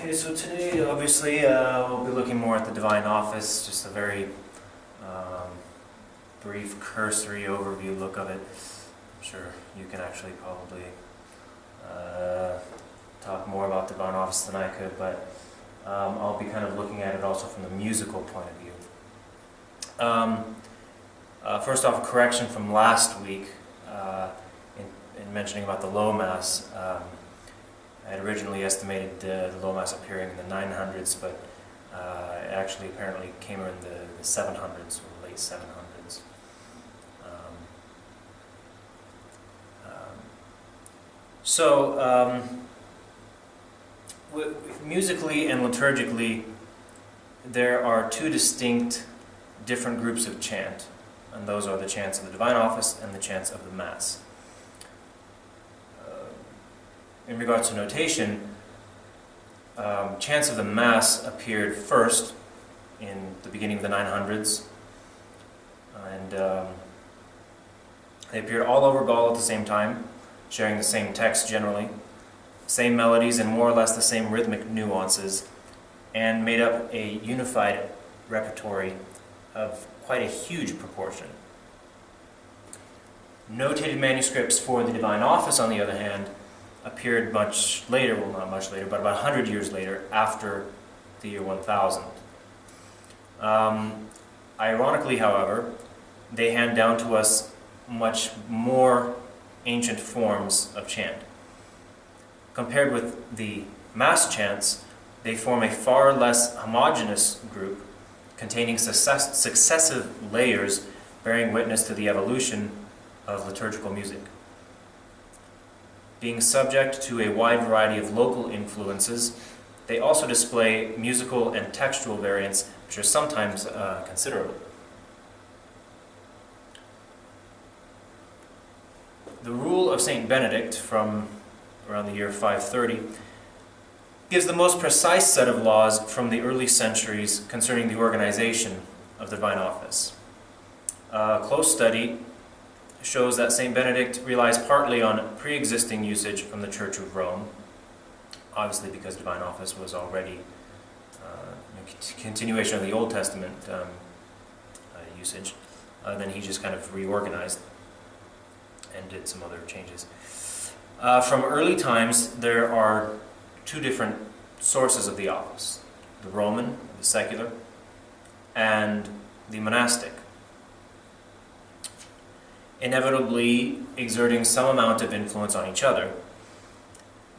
Okay, so today obviously we'll be looking more at the Divine Office, just a very brief cursory overview look of it. I'm sure you can actually probably talk more about the Divine Office than I could, but I'll be kind of looking at it also from the musical point of view. First off, a correction from last week in mentioning about the Low Mass. I had originally estimated the Low Mass appearing in the 900s, but it actually apparently came in the 700s, or late 700s. Musically and liturgically, there are two distinct different groups of chant, and those are the chants of the Divine Office and the chants of the Mass. In regards to notation, chants of the Mass appeared first in the beginning of the 900s, and they appeared all over Gaul at the same time, sharing the same text generally, same melodies and more or less the same rhythmic nuances, and made up a unified repertory of quite a huge proportion. Notated manuscripts for the Divine Office, on the other hand, appeared much later, well not much later, but about 100 years later, after the year 1000. Ironically, however, they hand down to us much more ancient forms of chant. Compared with the Mass chants, they form a far less homogeneous group containing successive layers bearing witness to the evolution of liturgical music. Being subject to a wide variety of local influences, they also display musical and textual variants which are sometimes considerable. The rule of St. Benedict from around the year 530 gives the most precise set of laws from the early centuries concerning the organization of the Divine Office. A close study shows that St. Benedict relies partly on pre-existing usage from the Church of Rome, obviously because Divine Office was already a continuation of the Old Testament usage. Then he just kind of reorganized and did some other changes. From early times, there are two different sources of the office: the Roman, the secular, and the monastic, inevitably exerting some amount of influence on each other.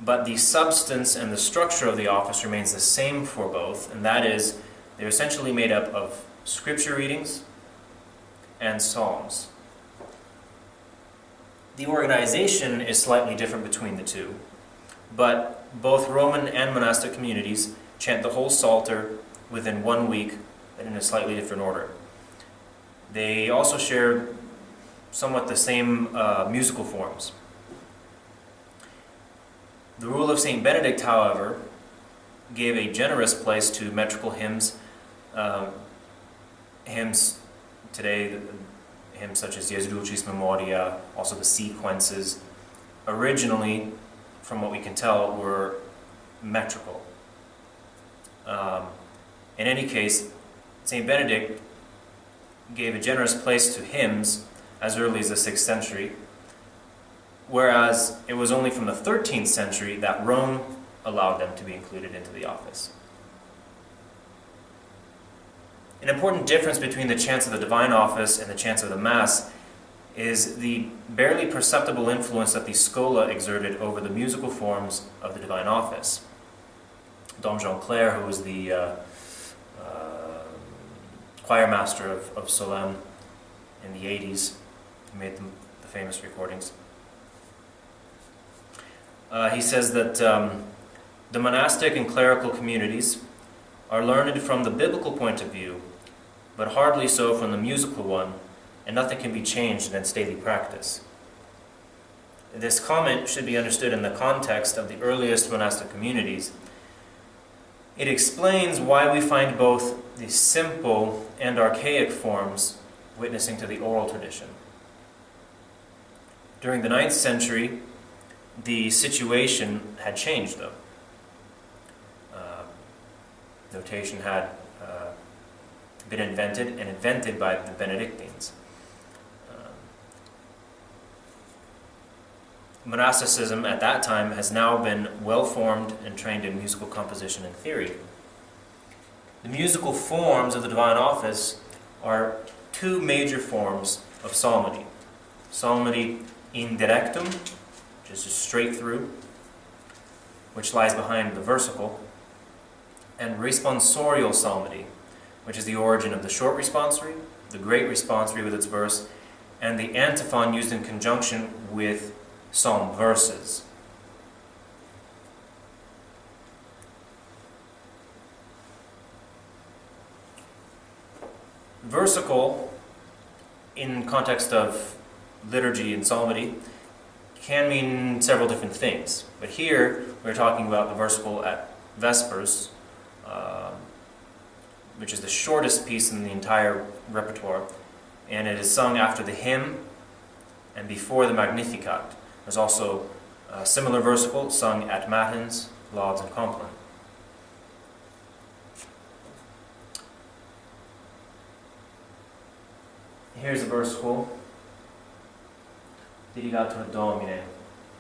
But the substance and the structure of the office remains the same for both, and that is, they're essentially made up of scripture readings and psalms. The organization is slightly different between the two, but both Roman and monastic communities chant the whole Psalter within 1 week, but in a slightly different order. They also share somewhat the same musical forms. The rule of St. Benedict, however, gave a generous place to metrical hymns. Hymns today, hymns such as Jesu Dulcis Memoria, also the sequences, originally, from what we can tell, were metrical. In any case, St. Benedict gave a generous place to hymns as early as the 6th century, whereas it was only from the 13th century that Rome allowed them to be included into the office. An important difference between the chants of the Divine Office and the chants of the Mass is the barely perceptible influence that the Schola exerted over the musical forms of the Divine Office. Dom Jean Clair, who was the choir master of Solesmes in the 80s, made the famous recordings. He says that the monastic and clerical communities are learned from the biblical point of view, but hardly so from the musical one, and nothing can be changed in its daily practice. This comment should be understood in the context of the earliest monastic communities. It explains why we find both the simple and archaic forms witnessing to the oral tradition. During the 9th century, the situation had changed, though. notation had been invented by the Benedictines. Monasticism at that time has now been well formed and trained in musical composition and theory. The musical forms of the divine office are two major forms of psalmody. Psalmody indirectum, which is just straight through, which lies behind the versicle, and responsorial psalmody, which is the origin of the short responsory, the great responsory with its verse, and the antiphon used in conjunction with psalm verses. Versicle, in context of liturgy and psalmody, can mean several different things. But here, we're talking about the versicle at Vespers, which is the shortest piece in the entire repertoire, and it is sung after the hymn and before the Magnificat. There's also a similar versicle sung at Matins, Lauds, and Compline. Here's the versicle, Dirigatur Domine.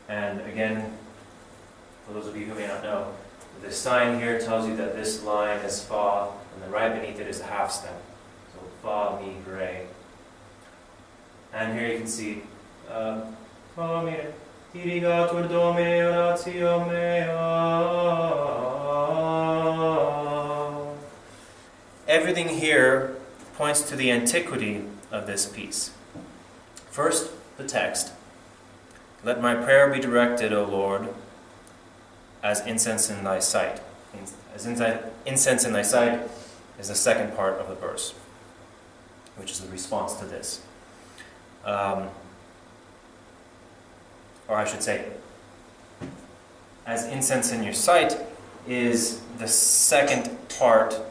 And again, for those of you who may not know, the sign here tells you that this line is Fa, and then right beneath it is a half step. So Fa, Mi, Re. And here you can see Fa, Mi, Re. Dirigatur Domine oratio mea. Everything here points to the antiquity of this piece. First, the text. Let my prayer be directed, O Lord, as incense in thy sight. As incense in thy sight is the second part of the verse, which is the response to this. Or I should say, as incense in your sight is the second part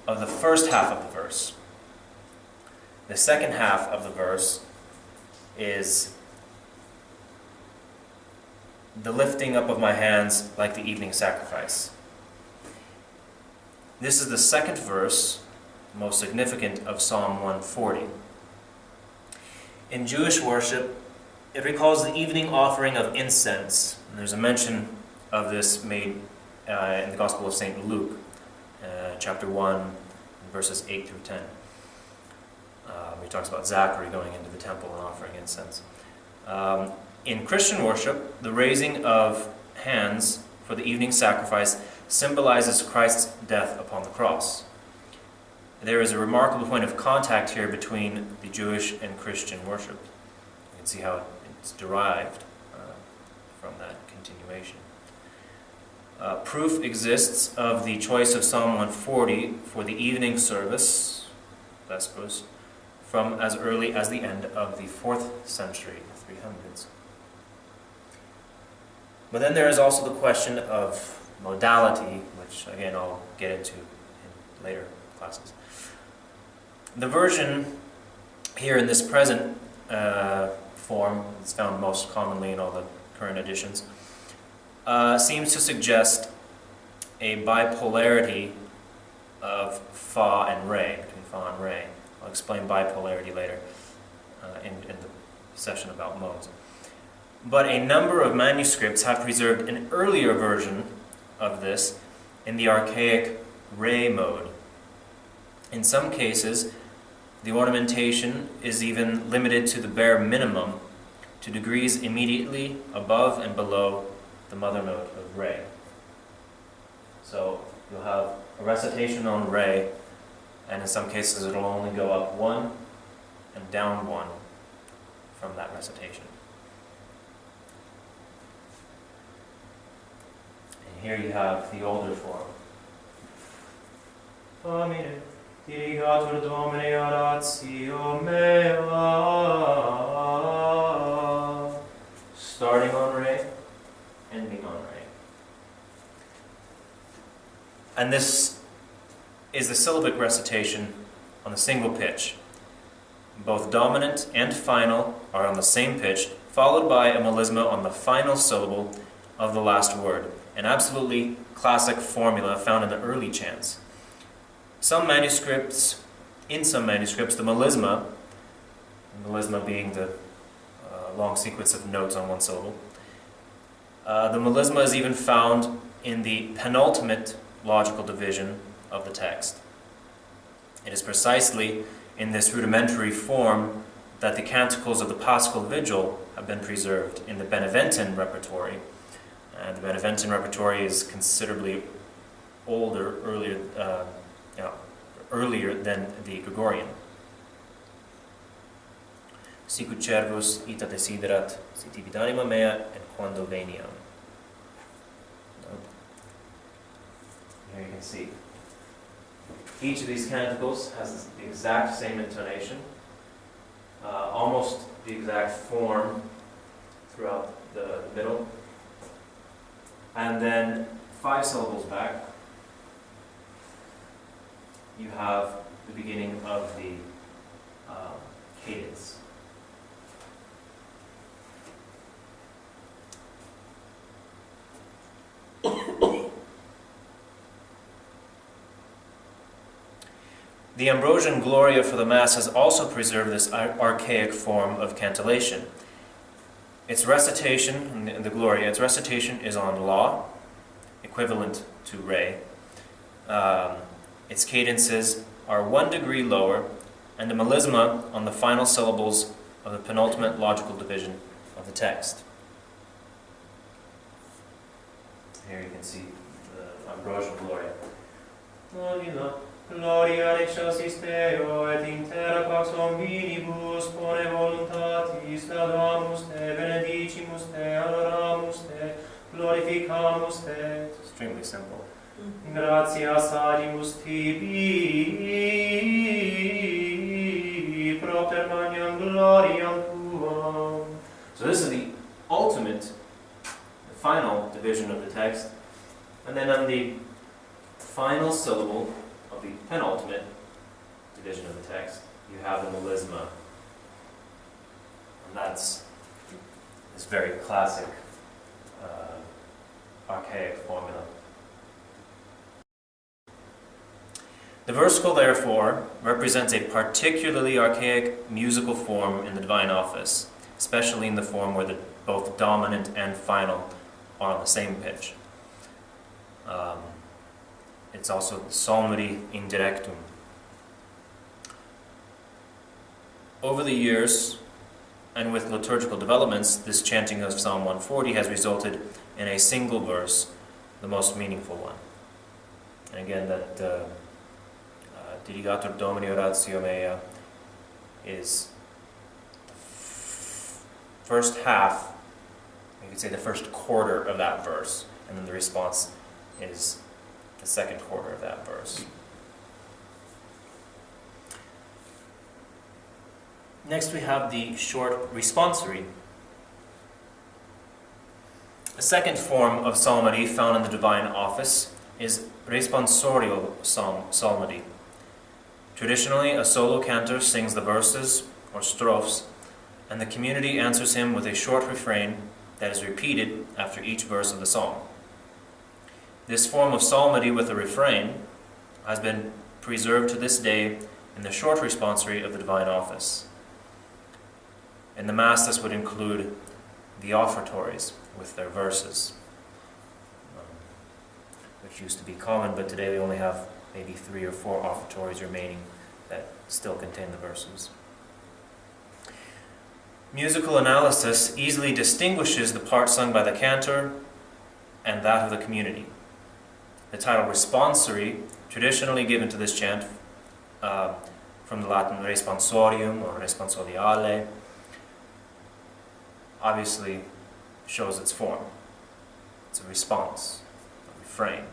of the first half of the verse. The second half of the verse is the lifting up of my hands like the evening sacrifice. This is the second verse, most significant, of Psalm 140. In Jewish worship, it recalls the evening offering of incense. And there's a mention of this made in the Gospel of St. Luke, chapter 1, verses 8 through 10. He talks about Zachary going into the temple and offering incense. In Christian worship, the raising of hands for the evening sacrifice symbolizes Christ's death upon the cross. There is a remarkable point of contact here between the Jewish and Christian worship. You can see how it's derived from that continuation. Proof exists of the choice of Psalm 140 for the evening service, Vespers, from as early as the end of the 4th century, 300s. But then there is also the question of modality, which again I'll get into in later classes. The version here in this present form, it's found most commonly in all the current editions, seems to suggest a bipolarity of Fa and Re, between Fa and Re. I'll explain bipolarity later in the session about modes. But a number of manuscripts have preserved an earlier version of this in the archaic Re mode. In some cases, the ornamentation is even limited to the bare minimum, to degrees immediately above and below the mother note of Re. So you'll have a recitation on Re, and in some cases it'll only go up 1 and down 1 from that recitation. And here you have the older form. Domine, dirigatur Domine oratio mea. Starting on Re, ending on Re. And this is the syllabic recitation on the single pitch. Both dominant and final are on the same pitch, followed by a melisma on the final syllable of the last word, an absolutely classic formula found in the early chants. In some manuscripts, the melisma being the long sequence of notes on one syllable, the melisma is even found in the penultimate logical division of the text. It is precisely in this rudimentary form that the canticles of the Paschal Vigil have been preserved in the Beneventan repertory. And the Beneventan repertory is considerably earlier than the Gregorian. Sicut cervus ita desiderat, sit anima mea, and quando veniam. Here you can see. Each of these canticles has the exact same intonation, almost the exact form throughout the middle. And then 5 syllables back, you have the beginning of the cadence. The Ambrosian Gloria for the Mass has also preserved this archaic form of cantillation. Its recitation, the Gloria, its recitation is on La, equivalent to Re. Its cadences are 1 degree lower, and the melisma on the final syllables of the penultimate logical division of the text. Here you can see the Ambrosian Gloria. Gloria in excelsis Deo, et in terra pax omnibus bone voluntatis, laudamus te, benedicimus te, adoramus te, glorificamus te. It's extremely simple. Gratias adimus tibi, propter magnam gloriam tuam. So this is the ultimate, the final division of the text. And then on the final syllable of the penultimate division of the text, you have the melisma. And that's this very classic, archaic formula. The versicle, therefore, represents a particularly archaic musical form in the divine office, especially in the form where both dominant and final are on the same pitch. It's also psalmody indirectum. Over the years, and with liturgical developments, this chanting of Psalm 140 has resulted in a single verse, the most meaningful one. And again, that Dirigatur Domini oratio mea is the first half, you could say the first quarter of that verse, and then the response is the second quarter of that verse. Next we have the short responsory. A second form of psalmody found in the divine office is responsorial psalmody. Traditionally, a solo cantor sings the verses or strophes, and the community answers him with a short refrain that is repeated after each verse of the psalm. This form of psalmody with a refrain has been preserved to this day in the short responsory of the divine office. In the Mass, this would include the offertories with their verses, which used to be common, but today we only have maybe 3 or 4 offertories remaining that still contain the verses. Musical analysis easily distinguishes the part sung by the cantor and that of the community. The title responsory, traditionally given to this chant from the Latin responsorium or responsoriale, obviously shows its form. It's a response, a refrain.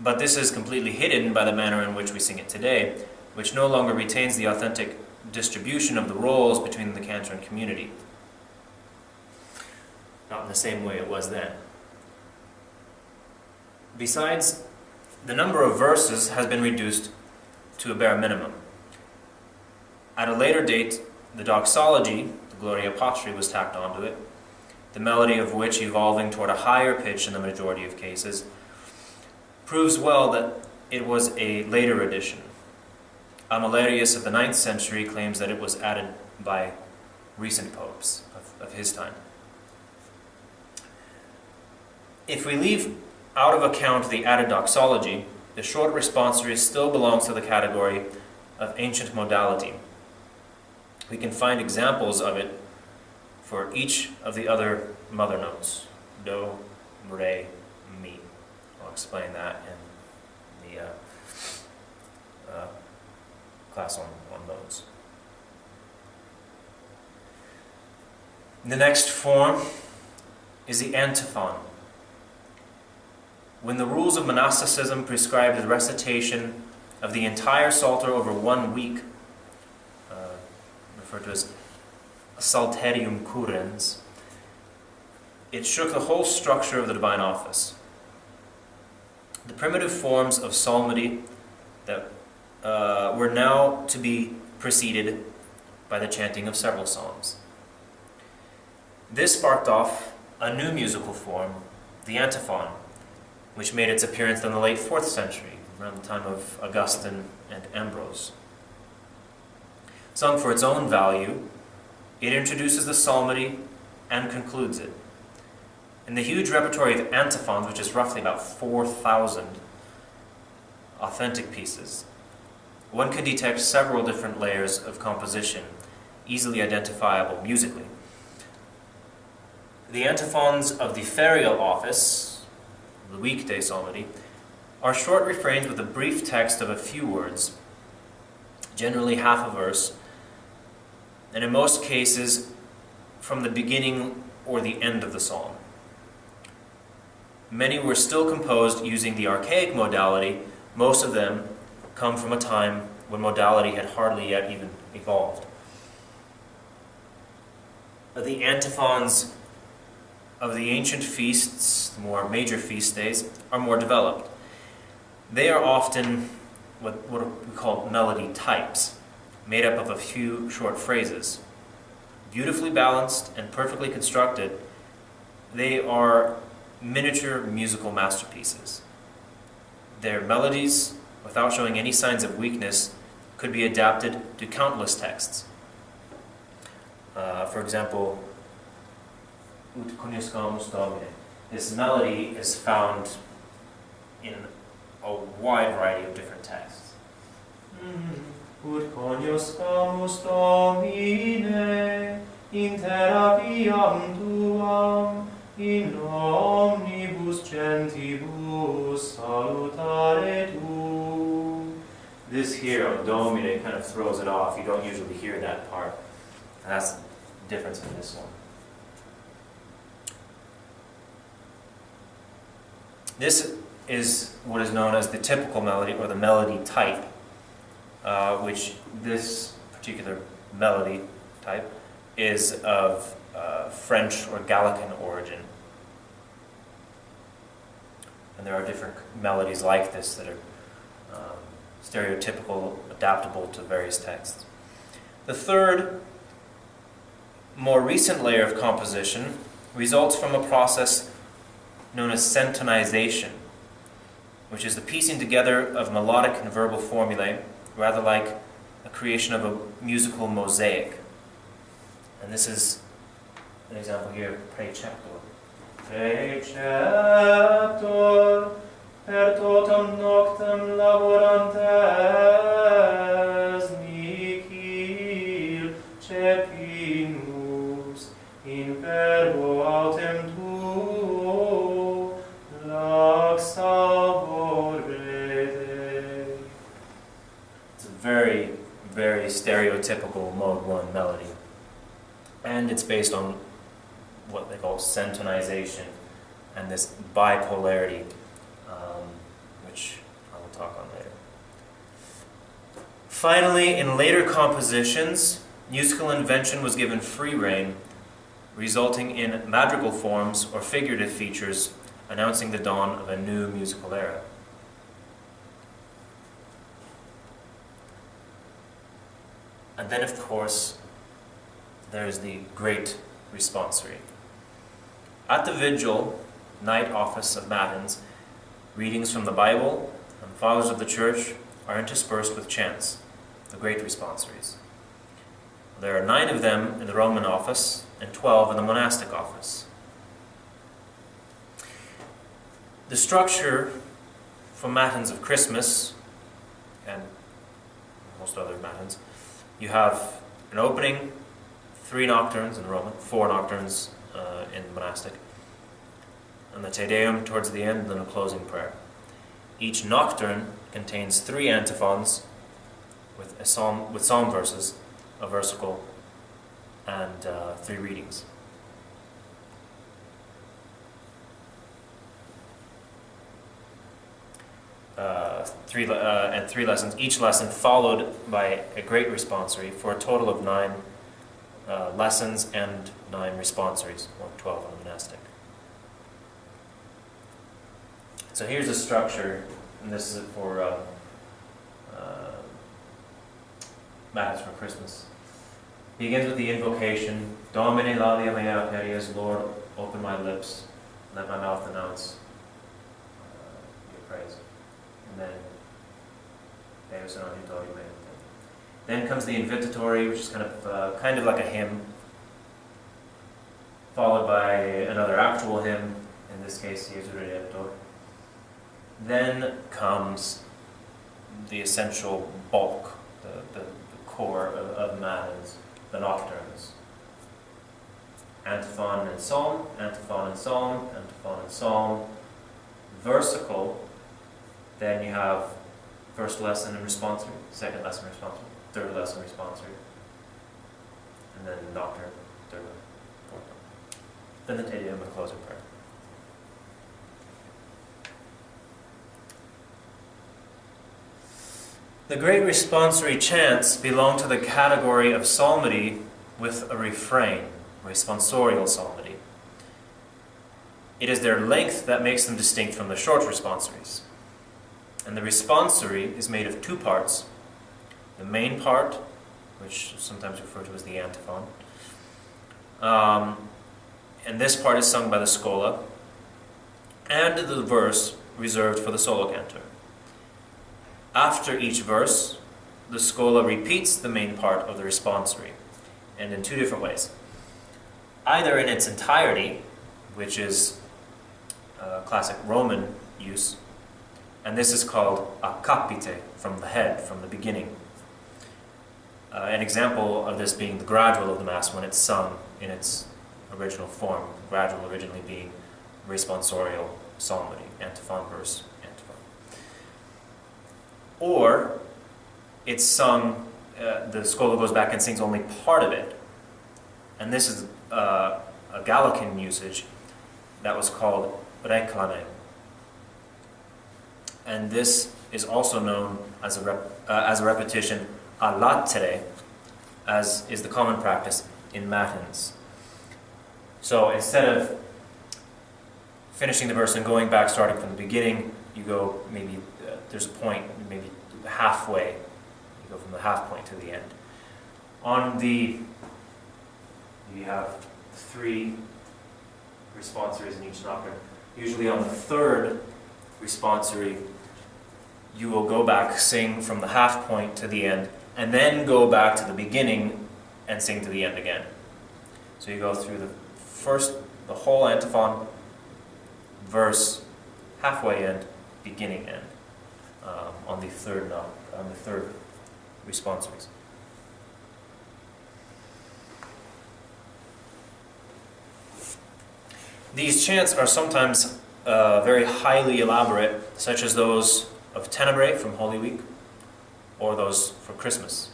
But this is completely hidden by the manner in which we sing it today, which no longer retains the authentic distribution of the roles between the cantor and community. Not in the same way it was then. Besides, the number of verses has been reduced to a bare minimum. At a later date, the doxology, the Gloria Patri, was tacked onto it, the melody of which, evolving toward a higher pitch in the majority of cases, proves well that it was a later addition. Amalarius of the 9th century claims that it was added by recent popes of his time. If we leave out of account the added doxology, the short responsory still belongs to the category of ancient modality. We can find examples of it for each of the other mother notes: do, re, mi. I'll explain that in the class on modes. The next form is the antiphon. When the rules of monasticism prescribed the recitation of the entire Psalter over 1 week, referred to as Psalterium currens, it shook the whole structure of the divine office. The primitive forms of psalmody that were now to be preceded by the chanting of several psalms. This sparked off a new musical form, the antiphon, which made its appearance in the late 4th century, around the time of Augustine and Ambrose. Sung for its own value, it introduces the psalmody and concludes it. In the huge repertory of antiphons, which is roughly about 4,000 authentic pieces, one can detect several different layers of composition, easily identifiable musically. The antiphons of the ferial office, the weekday psalmody, are short refrains with a brief text of a few words, generally half a verse, and in most cases from the beginning or the end of the psalm. Many were still composed using the archaic modality. Most of them come from a time when modality had hardly yet even evolved. The antiphons of the ancient feasts, the more major feast days, are more developed. They are often what we call melody types, made up of a few short phrases. Beautifully balanced and perfectly constructed, they are miniature musical masterpieces. Their melodies, without showing any signs of weakness, could be adapted to countless texts. For example, Ut coniuscamus Domine. This melody is found in a wide variety of different texts. Ut coniuscamus Domine inter viam tuam in omnibus gentibus salutare tu. This here of Domine kind of throws it off. You don't usually hear that part. And that's the difference in this one. This is what is known as the typical melody, or the melody type, which this particular melody type is of French or Gallican origin. And there are different melodies like this that are stereotypical, adaptable to various texts. The third, more recent layer of composition results from a process known as centonization, which is the piecing together of melodic and verbal formulae, rather like a creation of a musical mosaic. And this is an example here of Praeceptor. Praeceptor per totum noctem laborantes nihil cepinus in verbo autem tuo laxaborete. It's a very, very stereotypical Mode 1 melody. And it's based on what they call centonization and this bipolarity, which I will talk on later. Finally, in later compositions, musical invention was given free rein, resulting in madrigal forms or figurative features announcing the dawn of a new musical era. And then, of course, there's the great responsory. At the vigil, night office of Matins, Readings from the Bible and the Fathers of the Church are interspersed with chants, the great responsories. There are 9 of them in the Roman office and 12 in the monastic office. The structure for Matins of Christmas and most other Matins, you have an opening, 3 nocturnes in Roman, 4 nocturnes in monastic, and the Te Deum towards the end, and then a closing prayer. Each nocturne contains 3 antiphons with psalm verses, a versicle, and 3 readings. Three lessons, each lesson followed by a great responsory for a total of 9 lessons and 9 responsories, or 12 on the monastic. So here's a structure, and this is for Matins for Christmas. Begins with the invocation, Domine laudia mea perias, Lord, open my lips, let my mouth announce your praise. And then Deus in adiutorium meum. Then comes the invitatory, which is kind of like a hymn, followed by another actual hymn, in this case, Jesu Redemptor. Then comes the essential bulk, the core of Matins, the nocturnes. Antiphon and psalm, antiphon and psalm, antiphon and psalm. Versicle, then you have first lesson and responsory, second lesson responsory, third lesson responsory, and then nocturne, third one, fourth one. Then the Te Deum and closing prayer. The great responsory chants belong to the category of psalmody with a refrain, responsorial psalmody. It is their length that makes them distinct from the short responsories. And the responsory is made of 2 parts. The main part, which is sometimes referred to as the antiphon, and this part is sung by the schola, and the verse reserved for the solo cantor. After each verse, the schola repeats the main part of the responsory, and in 2 different ways. Either in its entirety, which is classic Roman use, and this is called a capite, from the head, from the beginning. An example of this being the gradual of the Mass when it's sung in its original form, gradual originally being responsorial psalmody, antiphon, verse, antiphon. Or it's sung, the schola goes back and sings only part of it. And this is a Gallican usage that was called reclame. And this is also known as a repetition a latere, as is the common practice in Matins. So instead of finishing the verse and going back, starting from the beginning, you go maybe, there's a point, maybe halfway. You go from the half point to the end. You have 3 responsories in each nocturne. Usually on the 3rd responsory, you will go back, sing from the half point to the end, and then go back to the beginning and sing to the end again. So you go through the whole antiphon, verse, halfway end, beginning end, on the third responsories. These chants are sometimes very highly elaborate, such as those of Tenebrae from Holy Week, or those for Christmas.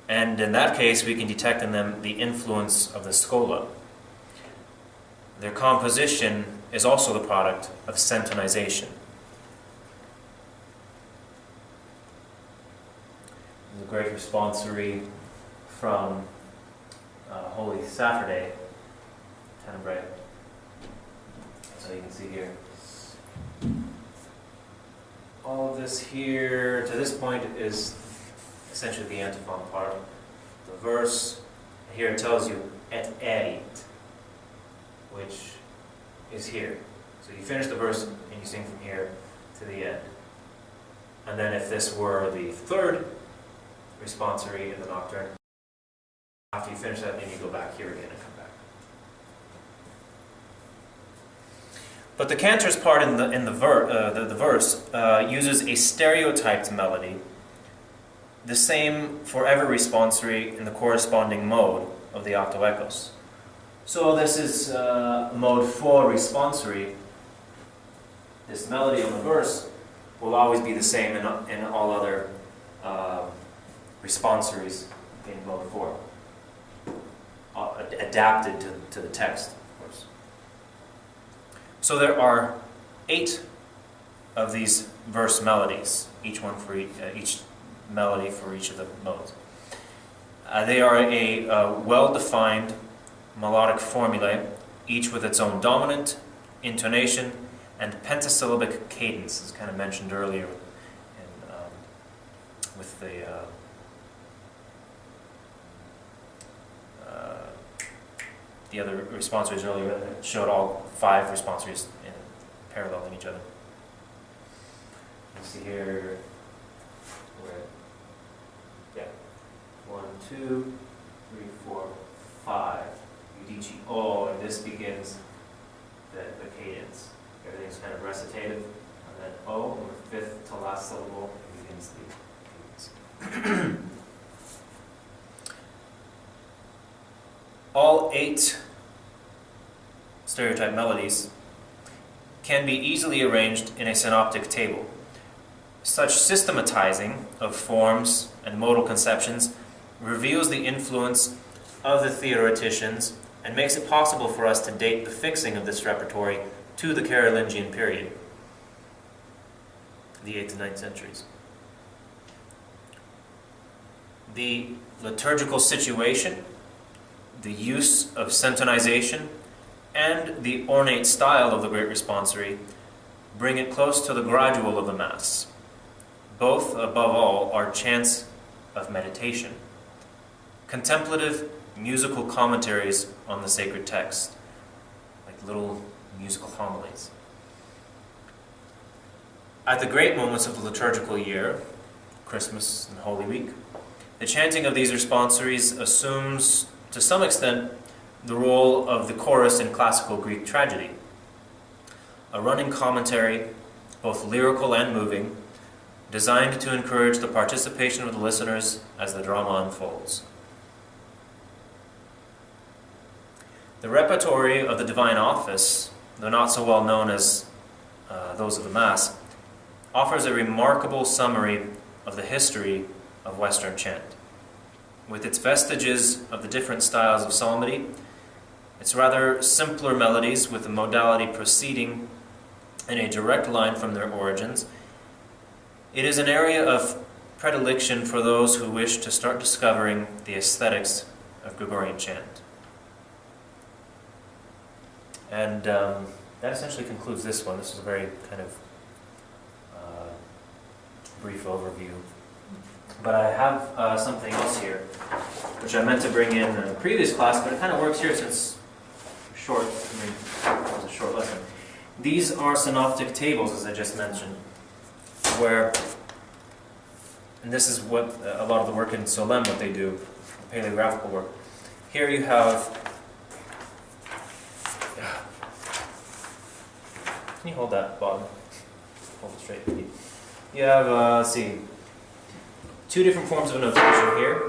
And in that case, we can detect in them the influence of the schola. Their composition is also the product of centonization. The great responsory from Holy Saturday, Tenebrae. So you can see here. All of this here, to this point, is essentially the antiphon part. The verse, here it tells you, et erit, which is here. So you finish the verse and you sing from here to the end. And then if this were the third responsory in the nocturne, after you finish that, then you go back here again and come back. But the cantor's part in the verse uses a stereotyped melody, the same for every responsory in the corresponding mode of the octo echoes. So this is mode 4 responsory. This melody on the verse will always be the same in all other responsories in mode 4, adapted to the text, of course. So there are 8 of these verse melodies, each one for each melody for each of the modes. They are a well-defined melodic formulae, each with its own dominant, intonation, and pentasyllabic cadence, as kind of mentioned earlier with the other responsories earlier that showed all 5 responsories paralleling each other. You see here, yeah, 1, 2, 3, 4, 5. Udici O, and this begins the cadence. Everything's kind of recitative, and then O, and the 5th to last syllable, begins the cadence. All 8 stereotype melodies can be easily arranged in a synoptic table. Such systematizing of forms and modal conceptions reveals the influence of the theoreticians and makes it possible for us to date the fixing of this repertory to the Carolingian period, the 8th to 9th centuries. The liturgical situation, the use of centonization, and the ornate style of the Great Responsory bring it close to the gradual of the Mass. Both, above all, are chants of meditation, contemplative musical commentaries on the sacred text, like little musical homilies. At the great moments of the liturgical year, Christmas and Holy Week, the chanting of these responsories assumes, to some extent, the role of the chorus in classical Greek tragedy, a running commentary, both lyrical and moving, designed to encourage the participation of the listeners as the drama unfolds. The repertory of the Divine Office, though not so well known as those of the Mass, offers a remarkable summary of the history of Western chant. With its vestiges of the different styles of psalmody, its rather simpler melodies with the modality proceeding in a direct line from their origins, it is an area of predilection for those who wish to start discovering the aesthetics of Gregorian chant. And that essentially concludes this one. This is a very kind of brief overview. But I have something else here, which I meant to bring in the previous class, but it kind of works here since it was a short lesson. These are synoptic tables, as I just mentioned, where, and this is what a lot of the work in Solem, what they do, paleographical work. Here you have, can you hold that, Bob? Hold it straight. You have, let's see, 2 different forms of notation here.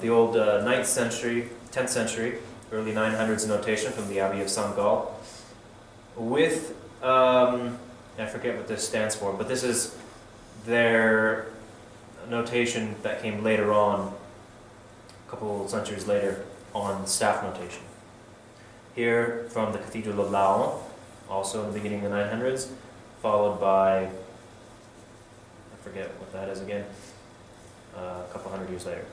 The old 9th century, 10th century, early 900s notation from the Abbey of St. Gall, with, I forget what this stands for, but this is their notation that came later on, a couple centuries later, on staff notation. Here from the Cathedral of Laon, also in the beginning of the 900s, followed by, I forget what that is again, a couple hundred years later.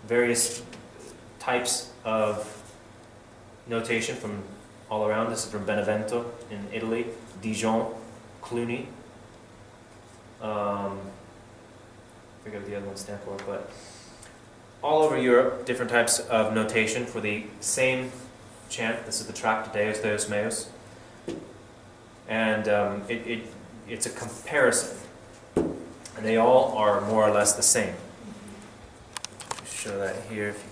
Various types of notation from all around. This is from Benevento in Italy, Dijon, Cluny. I forget what the other ones stand for, but all over Europe, different types of notation for the same chant. This is the tract Deus Deus Meus. And it's a comparison. And they all are more or less the same. Show that here if you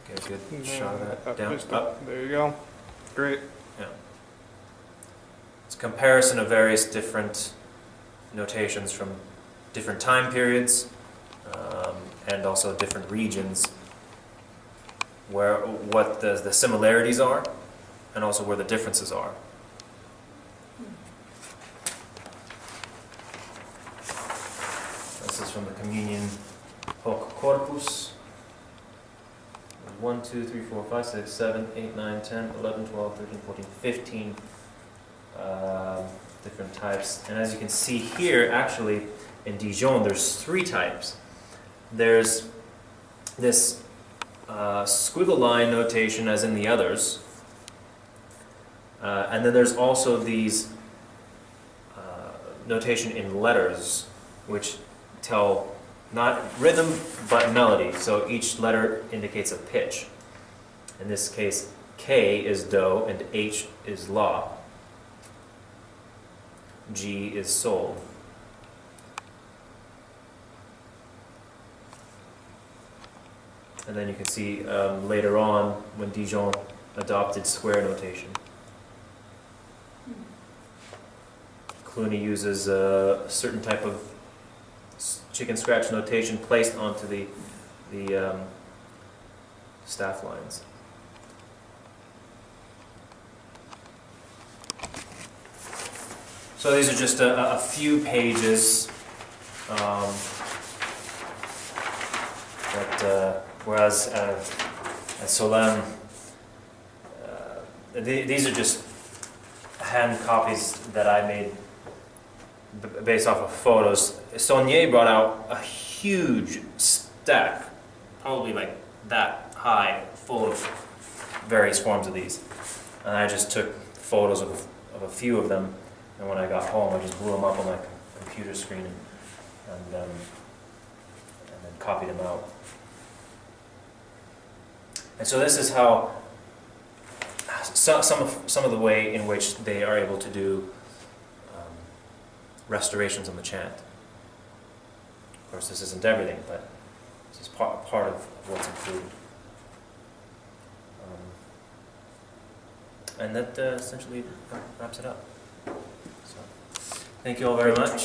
can get a good shot of that. Down, up. There you go. Great. Yeah. It's a comparison of various different notations from different time periods and also different regions, where what the similarities are and also where the differences are. This is from the Communion Hoc Corpus. 1, 2, 3, 4, 5, 6, 7, 8, 9, 10, 11, 12, 13, 14, 15 different types. And as you can see here, actually, in Dijon, there's 3 types. There's this squiggle line notation as in the others. And then there's also these notation in letters, which tell not rhythm, but melody. So each letter indicates a pitch. In this case, K is Do and H is La. G is Sol. And then you can see later on when Dijon adopted square notation. Cluny uses a certain type of chicken scratch notation placed onto the staff lines. So these are just a few pages whereas at Solesmes, these are just hand copies that I made based off of photos. Saunier brought out a huge stack, probably like that high, full of various forms of these. And I just took photos of a few of them, and when I got home I just blew them up on my computer screen and then copied them out. And so this is how some of the way in which they are able to do restorations on the chant. Of course, this isn't everything, but this is part of what's included. And that essentially wraps it up. So, thank you all very much.